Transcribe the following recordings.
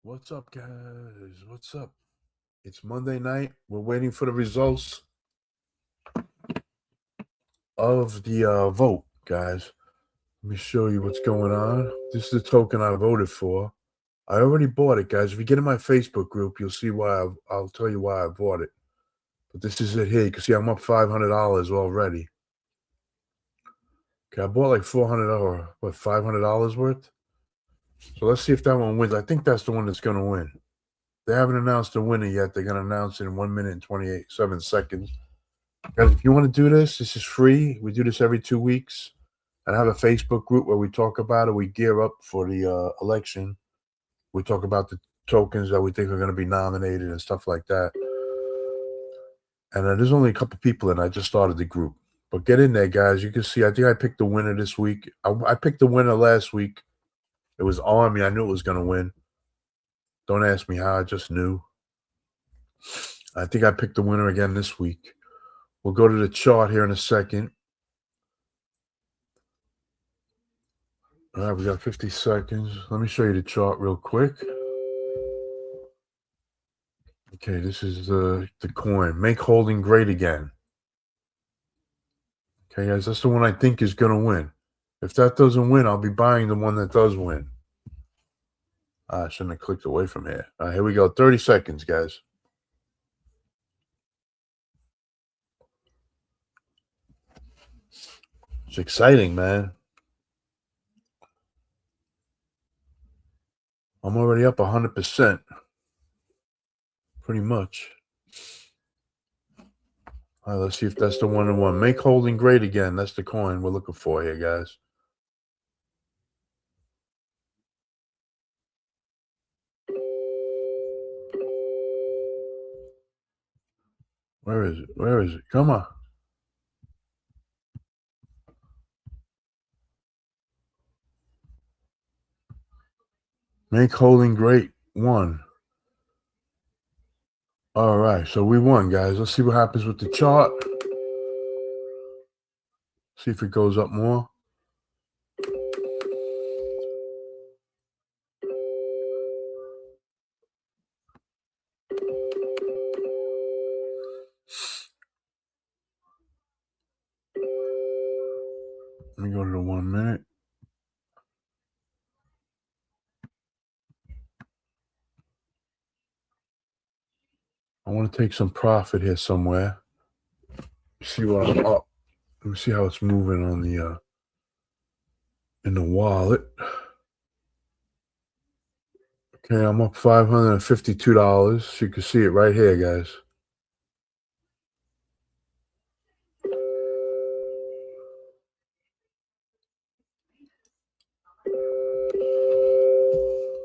What's up, guys? What's up? It's Monday night. We're waiting for the results of the vote, guys. Let me show you what's going on. This is the token I voted for. I already bought it, guys. If you get in my Facebook group, you'll see why. I'll tell you why I bought it. But this is it here. You can see I'm up $500 already. Okay, I bought like $400 or what, $500 worth. So let's see if that one wins. I think that's the one that's going to win. They haven't announced the winner yet. They're going to announce it in 1 minute and 27 seconds. Guys, if you want to do this is free. We do this every 2 weeks. And I have a Facebook group where we talk about it. We gear up for the election. We talk about the tokens that we think are going to be nominated and stuff like that. And there's only a couple people in. I just started the group. But get in there, guys. You can see, I think I picked the winner this week. I picked the winner last week. It was Army. I knew it was going to win. Don't ask me how. I just knew. I think I picked the winner again this week. We'll go to the chart here in a second. All right, we got 50 seconds. Let me show you the chart real quick. Okay, this is the coin. Make holding great again. Okay, guys, that's the one I think is going to win. If that doesn't win, I'll be buying the one that does win. I shouldn't have clicked away from here. All right, here we go. 30 seconds, guys. It's exciting, man. I'm already up 100%. Pretty much. All right, let's see if that's the one and one. Make holding great again. That's the coin we're looking for here, guys. Where is it? Where is it? Come on. Make holding great. One. All right, so we won, guys. Let's see what happens with the chart. See if it goes up more. Let me go to the 1 minute. I want to take some profit here somewhere. See what I'm up. Let me see how it's moving on the in the wallet. Okay, I'm up $552. You can see it right here, guys.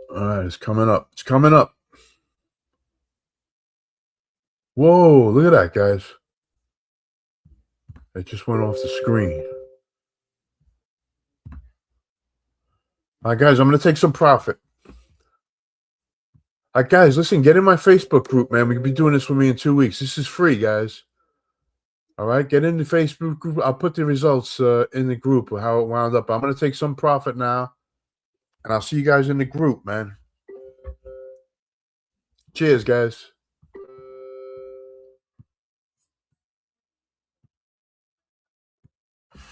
All right, it's coming up. It's coming up. Whoa, look at that, guys. It just went off the screen. All right, guys, I'm going to take some profit. All right, guys, listen, get in my Facebook group, man. We can be doing this with me in 2 weeks. This is free, guys. All right, get in the Facebook group. I'll put the results in the group of how it wound up. I'm going to take some profit now, and I'll see you guys in the group, man. Cheers, guys.